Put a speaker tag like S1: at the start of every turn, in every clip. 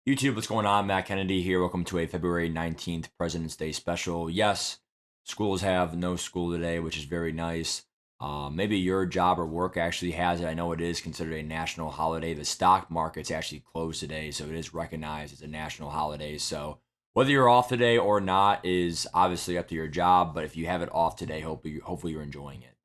S1: YouTube, what's going on? Matt Kennedy here. Welcome to a February 19th President's Day special. Yes, schools have no school today, which is very nice. Maybe your job or work actually has it. I know it is considered a national holiday. The stock market's actually closed today, so it is recognized as a national holiday. So whether you're off today or not is obviously up to your job, but if you have it off today, hopefully you're enjoying it.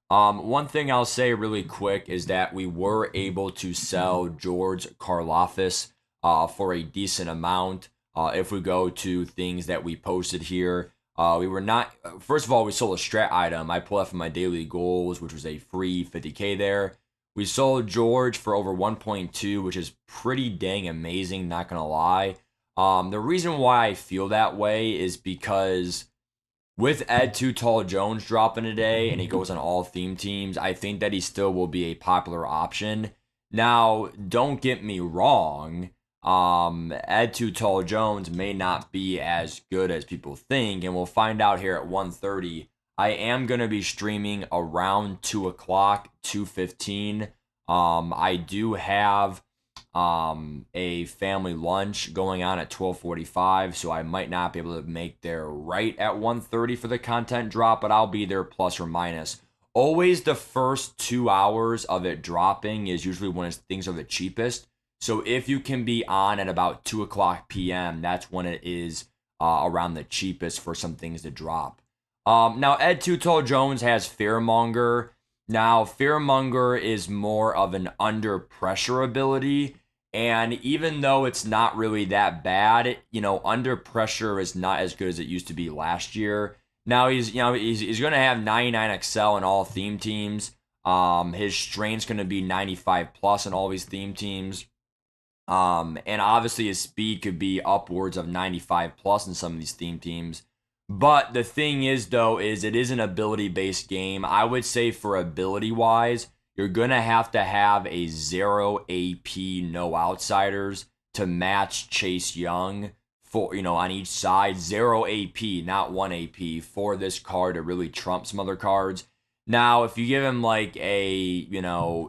S1: One thing I'll say really quick is that we were able to sell George Karlaftis for a decent amount. If we go to things that we posted here, we were not. First of all, we sold a strat item. I pulled that from my daily goals, which was a free 50K there. We sold George for over 1.2, which is pretty dang amazing. Not gonna lie. The reason why I feel that way is because with Ed Too Tall Jones dropping today and he goes on all theme teams, I think that he still will be a popular option. Now, don't get me wrong. Ed Too Tall Jones may not be as good as people think, and we'll find out here at 1:30. I am gonna be streaming around 2 o'clock, 2:15. I do have a family lunch going on at 12:45, so I might not be able to make there right at 1:30 for the content drop, but I'll be there plus or minus. Always the first 2 hours of it dropping is usually when things are the cheapest. So if you can be on at about 2 o'clock p.m., that's when it is around the cheapest for some things to drop. Now, Ed Too Tall Jones has Fearmonger. Now, Fearmonger is more of an under pressure ability. And even though it's not really that bad, under pressure is not as good as it used to be last year. Now he's going to have 99 Excel in all theme teams. His strength's going to be 95 plus in all these theme teams. And obviously his speed could be upwards of 95 plus in some of these theme teams. But the thing is, though, is it is an ability-based game. I would say for ability-wise, you're going to have a 0 AP, no outsiders to match Chase Young for, on each side. 0 AP, not 1 AP for this card to really trump some other cards. Now, if you give him like a,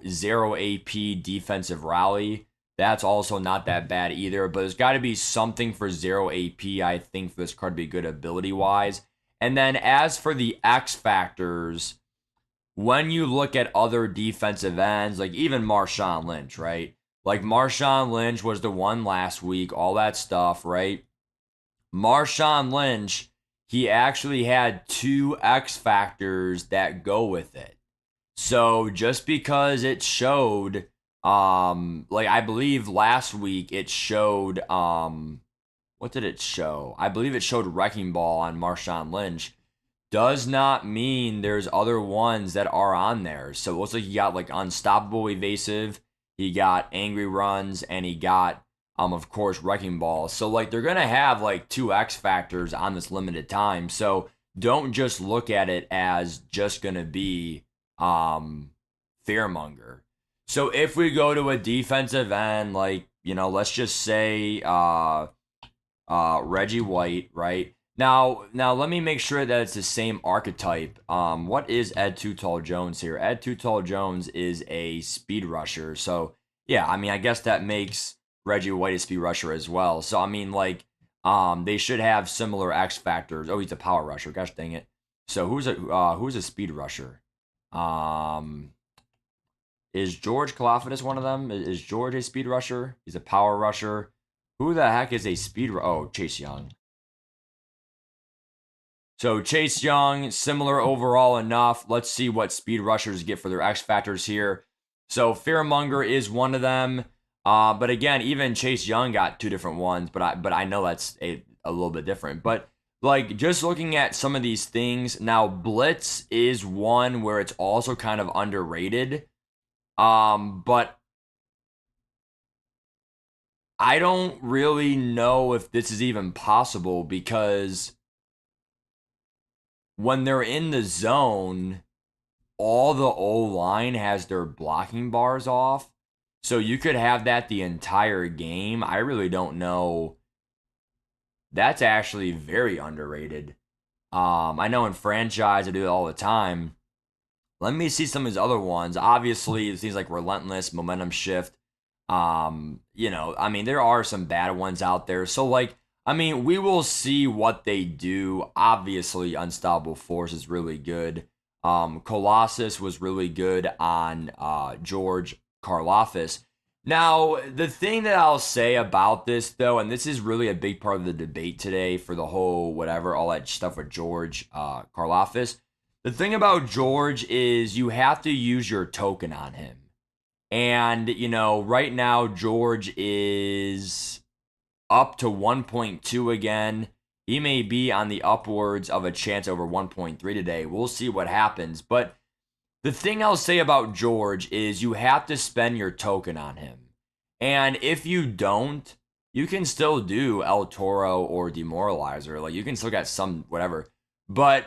S1: 0 AP defensive rally, that's also not that bad either, but there's got to be something for 0 AP, I think, for this card to be good ability-wise. And then as for the X factors, when you look at other defensive ends, like even Marshawn Lynch, right? Like Marshawn Lynch was the one last week, all that stuff, right? Marshawn Lynch, he actually had 2 X factors that go with it. So just because it showed I believe last week it showed what did it show? I believe it showed Wrecking Ball on Marshawn Lynch. Does not mean there's other ones that are on there. So it looks like he got like Unstoppable Evasive, he got Angry Runs, and he got of course Wrecking Ball. So like they're gonna have like 2 X factors on this limited time. So don't just look at it as just gonna be Fearmonger. So if we go to a defensive end, like, let's just say Reggie White, right? Now let me make sure that it's the same archetype. What is Ed Too Tall Jones here? Ed Too Tall Jones is a speed rusher. So yeah, I guess that makes Reggie White a speed rusher as well. So they should have similar X factors. Oh, he's a power rusher. Gosh dang it. So who's a speed rusher? Is George Kalafidis one of them? Is George a speed rusher? He's a power rusher. Who the heck is a speed Oh, Chase Young. So Chase Young, similar overall enough. Let's see what speed rushers get for their X factors here. So Fearmonger is one of them. But again, even Chase Young got 2 different ones, but I know that's a little bit different. But like just looking at some of these things, now Blitz is one where it's also kind of underrated. But I don't really know if this is even possible because when they're in the zone, all the O-line has their blocking bars off. So you could have that the entire game. I really don't know. That's actually very underrated. I know in franchise I do it all the time. Let me see some of his other ones. Obviously, things like Relentless, Momentum Shift. I mean, there are some bad ones out there. So, like, I mean, we will see what they do. Obviously, Unstoppable Force is really good. Colossus was really good on George Karloffis. Now, the thing that I'll say about this, though, and this is really a big part of the debate today for the whole whatever, all that stuff with George Karloffis. The thing about George is you have to use your token on him. And, right now, George is up to 1.2 again. He may be on the upwards of a chance over 1.3 today. We'll see what happens. But the thing I'll say about George is you have to spend your token on him. And if you don't, you can still do El Toro or Demoralizer. Like, you can still get some whatever. But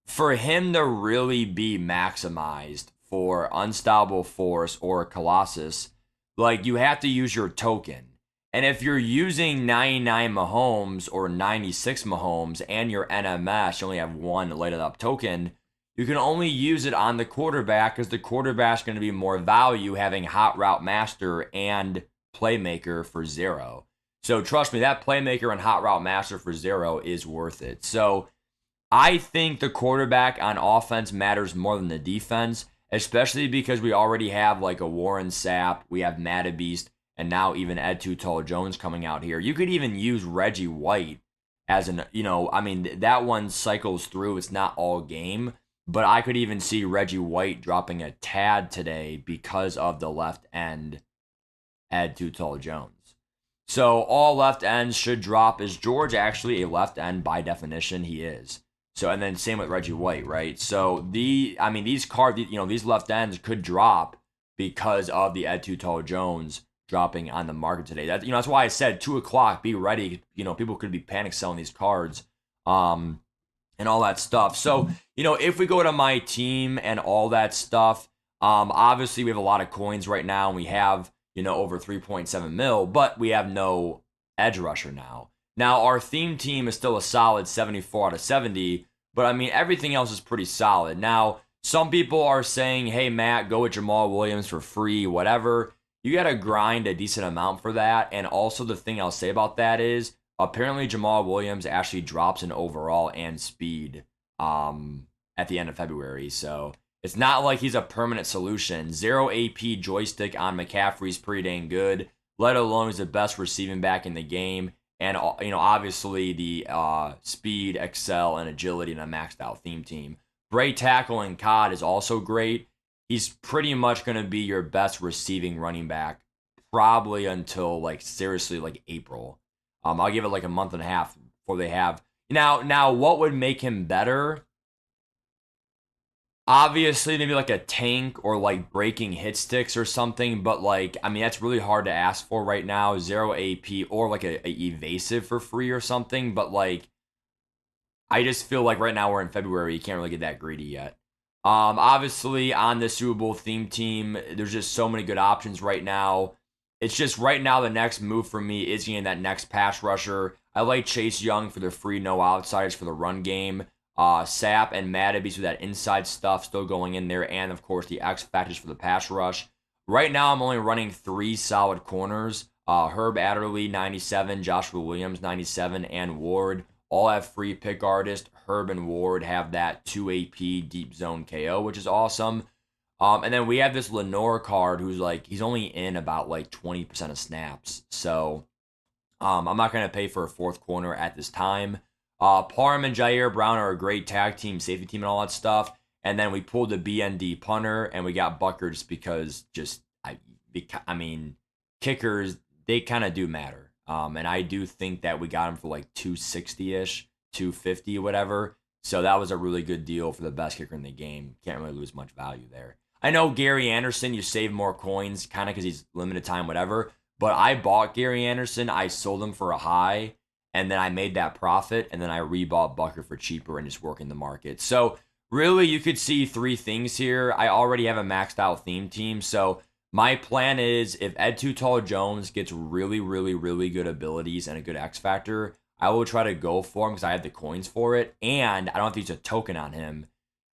S1: for him to really be maximized for Unstoppable Force or Colossus, like, you have to use your token. And if you're using 99 Mahomes or 96 Mahomes and your NMS, you only have one lighted up token, you can only use it on the quarterback because the quarterback's going to be more value having Hot Route Master and Playmaker for 0. So trust me, that Playmaker and Hot Route Master for 0 is worth it. So I think the quarterback on offense matters more than the defense, especially because we already have like a Warren Sapp, we have Mattabeast, and now even Ed Too Tall Jones coming out here. You could even use Reggie White as I mean, that one cycles through. It's not all game, but I could even see Reggie White dropping a tad today because of the left end Ed Too Tall Jones. So all left ends should drop. Is George actually a left end by definition? He is. So, and then same with Reggie White, right? So these cards, these left ends could drop because of the Ed Too Tall Jones dropping on the market today. That's why I said 2 o'clock, be ready. People could be panic selling these cards, and all that stuff. So, if we go to my team and all that stuff, obviously we have a lot of coins right now, and we have, over 3.7 mil, but we have no edge rusher now. Now, our theme team is still a solid 74 out of 70, but I mean, everything else is pretty solid. Now, some people are saying, hey, Matt, go with Jamal Williams for free, whatever. You got to grind a decent amount for that. And also, the thing I'll say about that is apparently Jamal Williams actually drops in overall and speed at the end of February. So it's not like he's a permanent solution. 0 AP joystick on McCaffrey's pretty dang good, let alone he's the best receiving back in the game. And, obviously the speed, excel, and agility in a maxed out theme team. Bray tackle and COD is also great. He's pretty much going to be your best receiving running back probably until, seriously, April. I'll give it a month and a half before they have. Now, what would make him better? Obviously, maybe a tank or breaking hit sticks or something, but that's really hard to ask for right now. 0 AP or a evasive for free or something, but I just feel like right now we're in February, you can't really get that greedy yet. Obviously on the Super Bowl theme team, there's just so many good options right now. It's just right now the next move for me is getting that next pass rusher. I like Chase Young for the free no outsiders for the run game. Sapp and Mattabeast with that inside stuff still going in there, and of course the X factors for the pass rush. Right now I'm only running 3 solid corners. Herb Adderley 97, Joshua Williams 97, and Ward all have free pick artist. Herb and Ward have that 2 AP deep zone KO, which is awesome. And then we have this Lenore card who's he's only in about 20% of snaps. So I'm not going to pay for a 4th corner at this time. Parham and Jair Brown are a great tag team, safety team, and all that stuff. And then we pulled the BND punter, and we got Bucker just because kickers, they kind of do matter. And I do think that we got him for 260-ish, 250, whatever. So that was a really good deal for the best kicker in the game. Can't really lose much value there. I know Gary Anderson, you save more coins, kind of because he's limited time, whatever. But I bought Gary Anderson. I sold him for a high. And then I made that profit, and then I rebought Bucker for cheaper and just working the market. So really, you could see 3 things here. I already have a maxed out theme team. So my plan is if Ed Too Tall Jones gets really, really, really good abilities and a good X factor, I will try to go for him because I have the coins for it. And I don't have to use a token on him.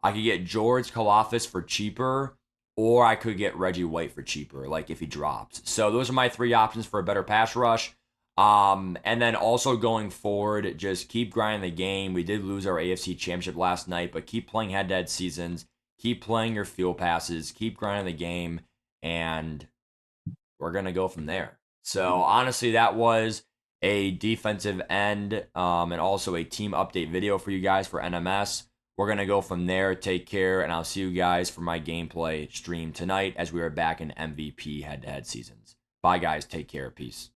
S1: I could get George Kalafis for cheaper. or I could get Reggie White for cheaper, like if he drops. So those are my three options for a better pass rush. And then also going forward, just keep grinding the game. We did lose our AFC Championship last night, but keep playing head-to-head seasons. Keep playing your field passes. Keep grinding the game, and we're gonna go from there. So honestly, that was a defensive end and also a team update video for you guys for NMS. We're gonna go from there. Take care, and I'll see you guys for my gameplay stream tonight as we are back in MVP head-to-head seasons. Bye, guys. Take care. Peace.